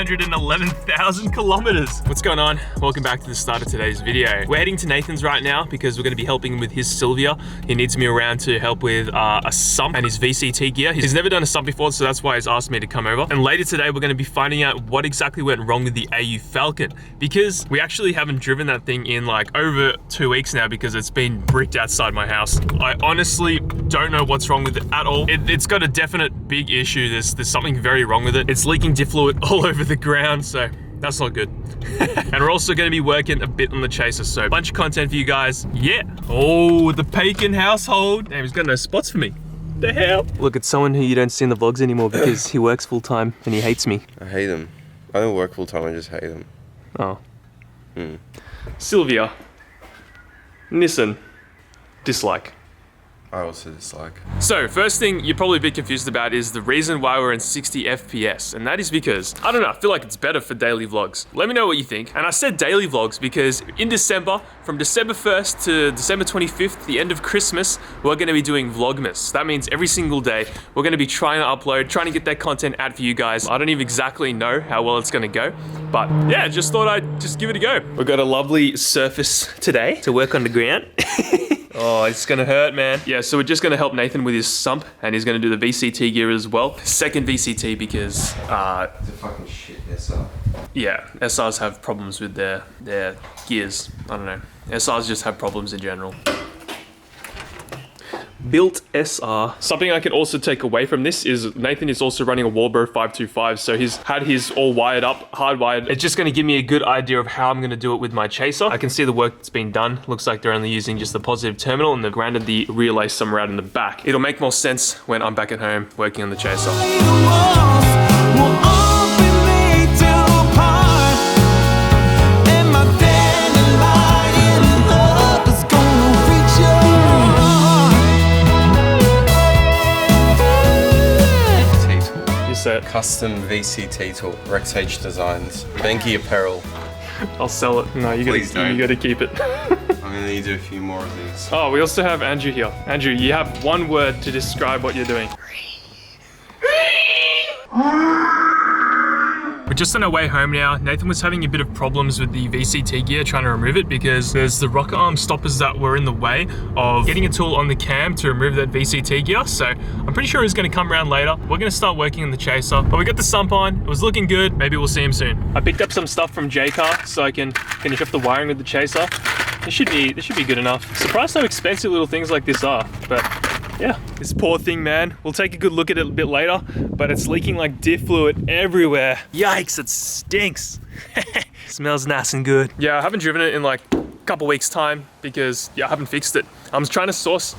311,000 kilometers. What's going on? Welcome back to the start of today's video. We're heading to Nathan's right now because we're going to be helping him with his Silvia. He needs me around to help with a sump and his VCT gear. He's never done a sump before, so that's why he's asked me to come over. And later today, we're going to be finding out what exactly went wrong with the AU Falcon, because we actually haven't driven that thing in like over 2 weeks now because it's been bricked outside my house. I honestly don't know what's wrong with it at all. It's got a definite big issue. There's something very wrong with it. It's leaking diff fluid all over the ground, so that's not good. And we're also going to be working a bit on the Chaser, so a bunch of content for you guys. Yeah. Oh, the Pagan household. Damn, he's got no spots for me. The hell? Look, it's someone who you don't see in the vlogs anymore because he works full time and he hates me. I hate him. I don't work full time, I just hate him. Oh. Silvia. Nissan. Dislike. I also dislike. So, first thing you're probably a bit confused about is the reason why we're in 60 FPS, and that is because, I don't know, I feel like it's better for daily vlogs. Let me know what you think. And I said daily vlogs because in December, from December 1st to December 25th, the end of Christmas, we're gonna be doing Vlogmas. That means every single day, we're gonna be trying to upload, trying to get that content out for you guys. I don't even exactly know how well it's gonna go, but yeah, just thought I'd just give it a go. We've got a lovely surface today to work on the ground. Oh, it's gonna hurt, man. Yeah, so we're just gonna help Nathan with his sump, and he's gonna do the VCT gear as well. Second VCT because, It's a fucking shit SR. yeah, SRs have problems with their gears. I don't know. SRs just have problems in general. Built SR. Something I can also take away from this is Nathan is also running a Walbro 525, so he's had his all wired up, hardwired. It's just gonna give me a good idea of how I'm gonna do it with my Chaser. I can see the work that's been done. Looks like they're only using just the positive terminal and they've grounded the relay somewhere out in the back. It'll make more sense when I'm back at home working on the Chaser. Custom VCT tool, Rex H Designs, Benki Apparel. I'll sell it. No, you gotta keep it. I'm gonna need to do a few more of these. Oh, we also have Andrew here. Andrew, you have one word to describe what you're doing. We're just on our way home now. Nathan was having a bit of problems with the VCT gear, trying to remove it because there's the rocker arm stoppers that were in the way of getting a tool on the cam to remove that VCT gear. So I'm pretty sure he's gonna come around later. We're gonna start working on the Chaser, but we got the sump on. It was looking good. Maybe we'll see him soon. I picked up some stuff from Jaycar so I can finish off the wiring with the Chaser. This should be good enough. Surprised how expensive little things like this are, but yeah, this poor thing, man. We'll take a good look at it a bit later, but it's leaking like diff fluid everywhere. Yikes, it stinks. Smells nice and good. Yeah, I haven't driven it in like a couple weeks time because I haven't fixed it. I'm trying to source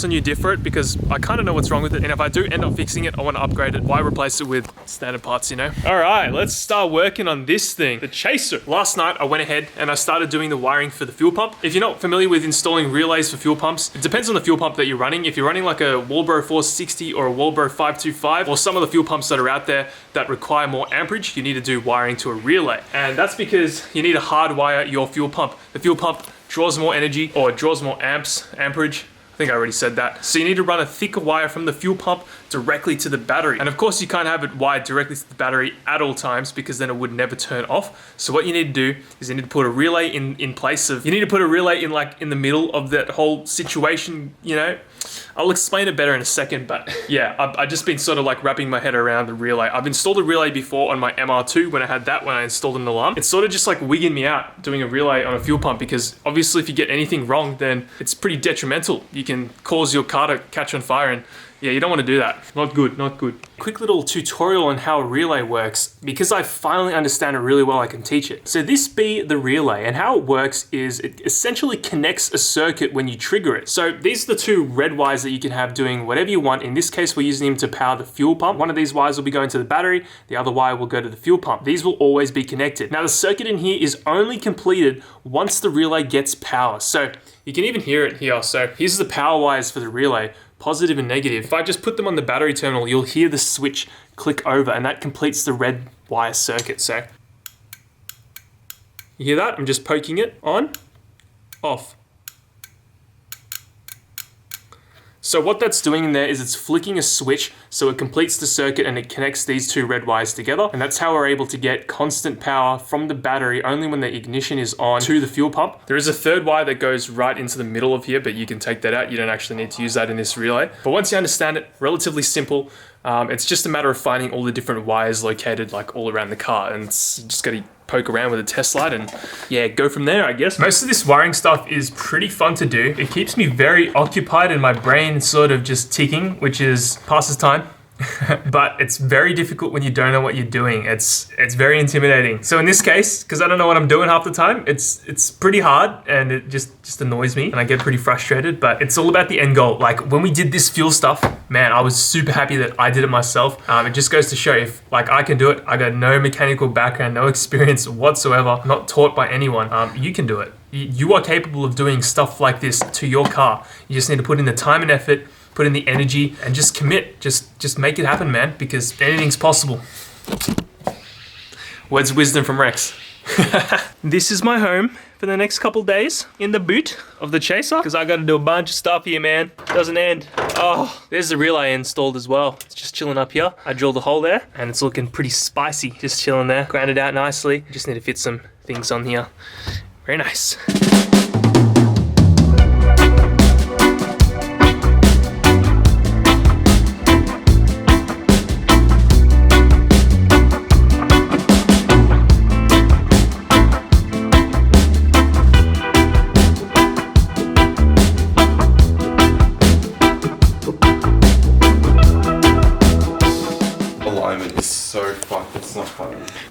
a new diff for it because I kind of know what's wrong with it, and if I do end up fixing it, I want to upgrade it. Why replace it with standard parts, you know? All right, let's start working on this thing, the Chaser. Last night I went ahead and I started doing the wiring for the fuel pump. If you're not familiar with installing relays for fuel pumps, it depends on the fuel pump that you're running. If you're running like a Walbro 460 or a Walbro 525, or some of the fuel pumps that are out there that require more amperage, you need to do wiring to a relay. And that's because you need to hardwire your fuel pump. The fuel pump draws more energy, or it draws more amperage. I think I already said that. So you need to run a thicker wire from the fuel pump directly to the battery. And of course you can't have it wired directly to the battery at all times because then it would never turn off. So what you need to do is you need to put a relay in place of, you need to put a relay in like in the middle of that whole situation, you know? I'll explain it better in a second, but yeah, I've just been sort of like wrapping my head around the relay. I've installed a relay before on my MR2 when I had that, when I installed an alarm. It's sort of just like wigging me out doing a relay on a fuel pump because obviously if you get anything wrong, then it's pretty detrimental. You can cause your car to catch on fire, and yeah, you don't want to do that. Not good, not good. Quick little tutorial on how a relay works. Because I finally understand it really well, I can teach it. So this be the relay, and how it works is it essentially connects a circuit when you trigger it. So these are the two red wires that you can have doing whatever you want. In this case, we're using them to power the fuel pump. One of these wires will be going to the battery, the other wire will go to the fuel pump. These will always be connected. Now the circuit in here is only completed once the relay gets power. So you can even hear it here. So here's the power wires for the relay, positive and negative. If I just put them on the battery terminal, you'll hear the switch click over, and that completes the red wire circuit. So you hear that? I'm just poking it on, off. So what that's doing in there is it's flicking a switch so it completes the circuit and it connects these two red wires together. And that's how we're able to get constant power from the battery only when the ignition is on to the fuel pump. There is a third wire that goes right into the middle of here, but you can take that out. You don't actually need to use that in this relay. But once you understand it, relatively simple. It's just a matter of finding all the different wires located like all around the car, and it's just got to poke around with a test light and yeah, go from there, I guess. Most of this wiring stuff is pretty fun to do. It keeps me very occupied and my brain sort of just ticking, which is passes time. But it's very difficult when you don't know what you're doing. It's very intimidating. So in this case, because I don't know what I'm doing half the time, it's pretty hard and it just annoys me and I get pretty frustrated, but it's all about the end goal. Like when we did this fuel stuff, man, I was super happy that I did it myself. It just goes to show if like I can do it, I got no mechanical background, no experience whatsoever, not taught by anyone, you can do it. You are capable of doing stuff like this to your car. You just need to put in the time and effort, put in the energy and just commit. Just make it happen, man, because anything's possible. Words of wisdom from Rex. This is my home for the next couple days in the boot of the Chaser because I got to do a bunch of stuff here, man. Doesn't end. Oh, there's the relay installed as well. It's just chilling up here. I drilled a hole there and it's looking pretty spicy. Just chilling there, grounded out nicely. Just need to fit some things on here. Very nice.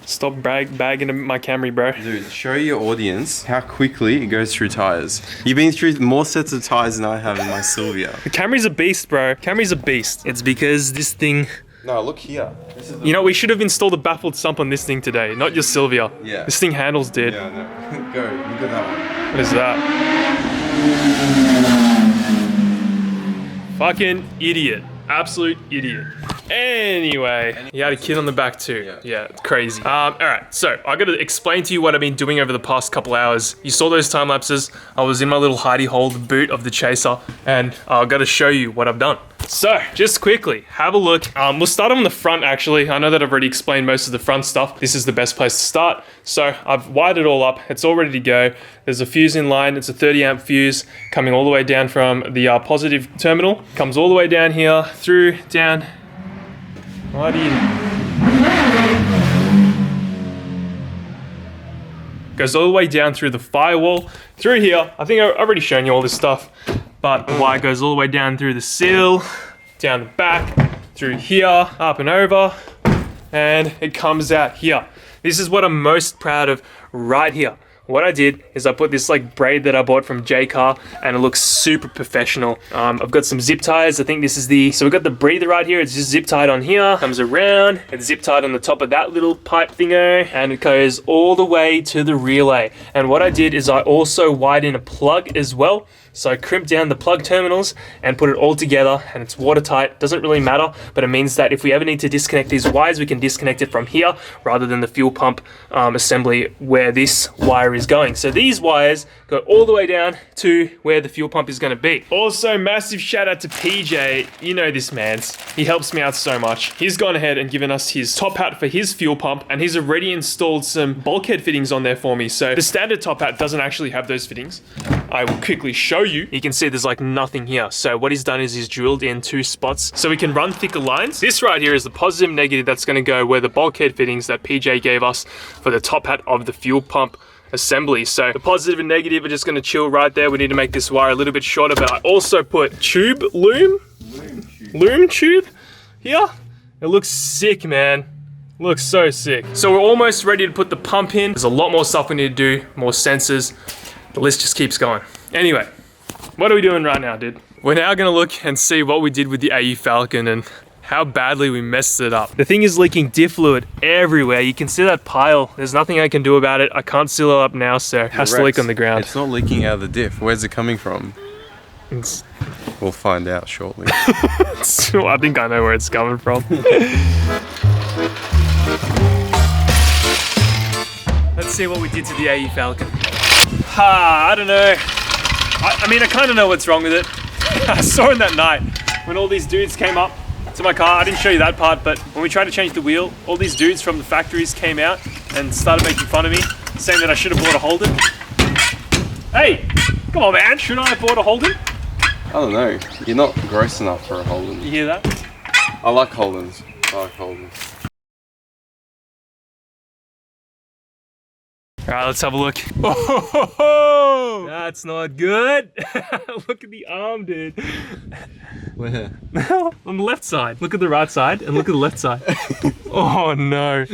Stop bagging my Camry, bro. Dude, show your audience how quickly it goes through tires. You've been through more sets of tires than I have in my Silvia. The Camry's a beast, bro. Camry's a beast. It's because this thing... No, look here. You know, we should have installed a baffled sump on this thing today, not your Silvia. Yeah. This thing handles, dude. Yeah, no. Go, look at that one. What is that? Fucking idiot. Absolute idiot. Anyway, he had a kid on the back too. Yeah, crazy. All right, so I gotta explain to you what I've been doing over the past couple hours. You saw those time lapses. I was in my little hidey hole, the boot of the Chaser, and I gotta show you what I've done. So, just quickly, have a look. We'll start on the front actually. I know that I've already explained most of the front stuff. This is the best place to start. So, I've wired it all up. It's all ready to go. There's a fuse in line. It's a 30 amp fuse coming all the way down from the positive terminal. Comes all the way down here, through, down. Goes all the way down through the firewall, through here. I think I've already shown you all this stuff, but the wire goes all the way down through the sill, down the back, through here, up and over, and it comes out here. This is what I'm most proud of right here. What I did is I put this like braid that I bought from J-Car and it looks super professional. I've got some zip ties. I think this is so we've got the breather right here. It's just zip tied on here, comes around, it's zip tied on the top of that little pipe thingo, and it goes all the way to the relay. And what I did is I also wired in a plug as well. So I crimped down the plug terminals and put it all together, and it's watertight. Doesn't really matter, but it means that if we ever need to disconnect these wires, we can disconnect it from here rather than the fuel pump assembly where this wire is going. So these wires go all the way down to where the fuel pump is going to be. Also, massive shout out to PJ. You know this man. He helps me out so much. He's gone ahead and given us his top hat for his fuel pump, and he's already installed some bulkhead fittings on there for me. So the standard top hat doesn't actually have those fittings. I will quickly show you. You can see there's like nothing here. So what he's done is he's drilled in 2 spots so we can run thicker lines. This right here is the positive and negative that's going to go where the bulkhead fittings that PJ gave us for the top hat of the fuel pump assembly. So the positive and negative are just going to chill right there. We need to make this wire a little bit shorter, but I also put loom tube here. It looks sick, man. Looks so sick. So we're almost ready to put the pump in. There's a lot more stuff we need to do, more sensors. The list just keeps going. Anyway, what are we doing right now, dude? We're now gonna look and see what we did with the AE Falcon and how badly we messed it up. The thing is leaking diff fluid everywhere. You can see that pile. There's nothing I can do about it. I can't seal it up now, so it has to leak on the ground. It's not leaking out of the diff. Where's it coming from? We'll find out shortly. I think I know where it's coming from. Let's see what we did to the AE Falcon. I don't know. I mean, I kind of know what's wrong with it. I saw him that night when all these dudes came up to my car. I didn't show you that part, but when we tried to change the wheel, all these dudes from the factories came out and started making fun of me, saying that I should have bought a Holden. Hey, come on man, should I have bought a Holden? I don't know. You're not gross enough for a Holden. You hear that? I like Holdens. I like Holdens. All right, let's have a look. Oh, that's not good. Look at the arm, dude. Where? On the left side. Look at the right side and look at the left side. Oh no.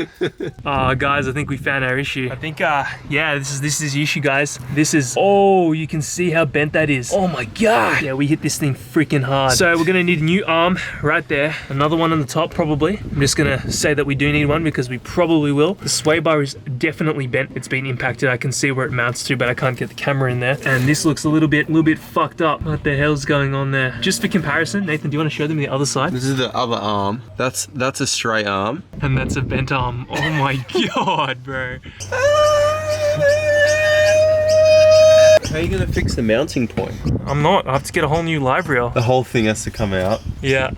Guys, I think we found our issue. I think, yeah, this is the issue, guys. This is, oh, you can see how bent that is. Oh my God. Yeah, we hit this thing freaking hard. So we're gonna need a new arm right there. Another one on the top, probably. I'm just gonna say that we do need one because we probably will. The sway bar is definitely bent. It's been impacted. I can see where it mounts to, but I can't get the camera in there. And this looks a little bit fucked up. What the hell's going on there? Just for comparison, Nathan, do you want to show them the other side? This is the other arm. That's a straight arm. And that's a bent arm. Oh my God, bro. How are you gonna fix the mounting point? I'm not. I have to get a whole new live reel. The whole thing has to come out. Yeah.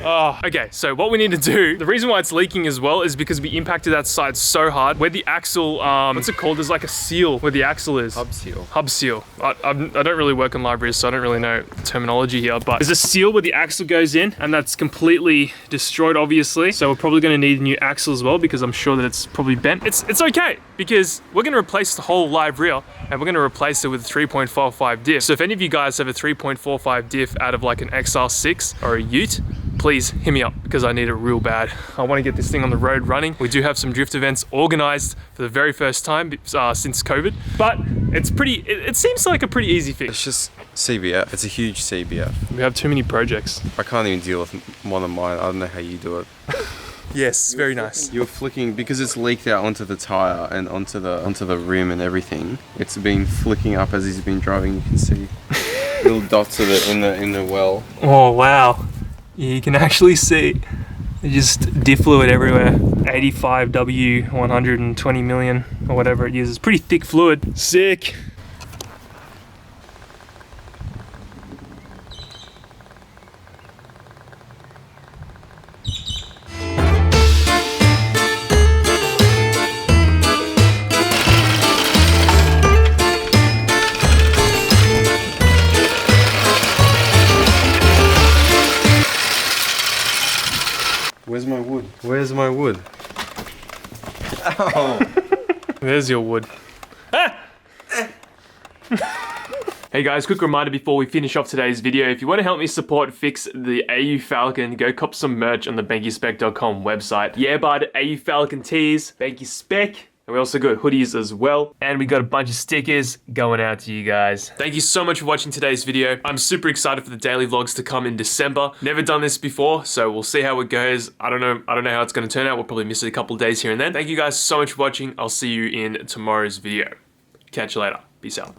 Oh, okay, so what we need to do, the reason why it's leaking as well is because we impacted that side so hard. Where the axle, what's it called? There's like a seal where the axle is. Hub seal. Hub seal. I don't really work in libraries, so I don't really know the terminology here, but there's a seal where the axle goes in and that's completely destroyed, obviously. So we're probably gonna need a new axle as well because I'm sure that it's probably bent. It's okay because we're gonna replace the whole live reel and we're gonna replace it with a 3.45 diff. So if any of you guys have a 3.45 diff out of like an XR6 or a Ute, please hit me up because I need it real bad. I want to get this thing on the road running. We do have some drift events organized for the very first time since COVID, but it seems like a pretty easy fix. It's just CBF. It's a huge CBF. We have too many projects. I can't even deal with one of mine. I don't know how you do it. Yes, very nice. You're flicking because it's leaked out onto the tire and onto the rim and everything. It's been flicking up as he's been driving. You can see little dots of it in the well. Oh wow. You can actually see just diff fluid everywhere. 85W 120 million or whatever it uses. Pretty thick fluid. Sick. Where's my wood? Where's my wood? Ow. There's your wood. Ah! Hey guys, quick reminder before we finish off today's video. If you want to help me support fix the AU Falcon, go cop some merch on the BenkySpec.com website. Yeah, bud, AU Falcon tees, Benky Spec. And we also got hoodies as well. And we got a bunch of stickers going out to you guys. Thank you so much for watching today's video. I'm super excited for the daily vlogs to come in December. Never done this before, so we'll see how it goes. I don't know how it's gonna turn out. We'll probably miss it a couple of days here and then. Thank you guys so much for watching. I'll see you in tomorrow's video. Catch you later. Peace out.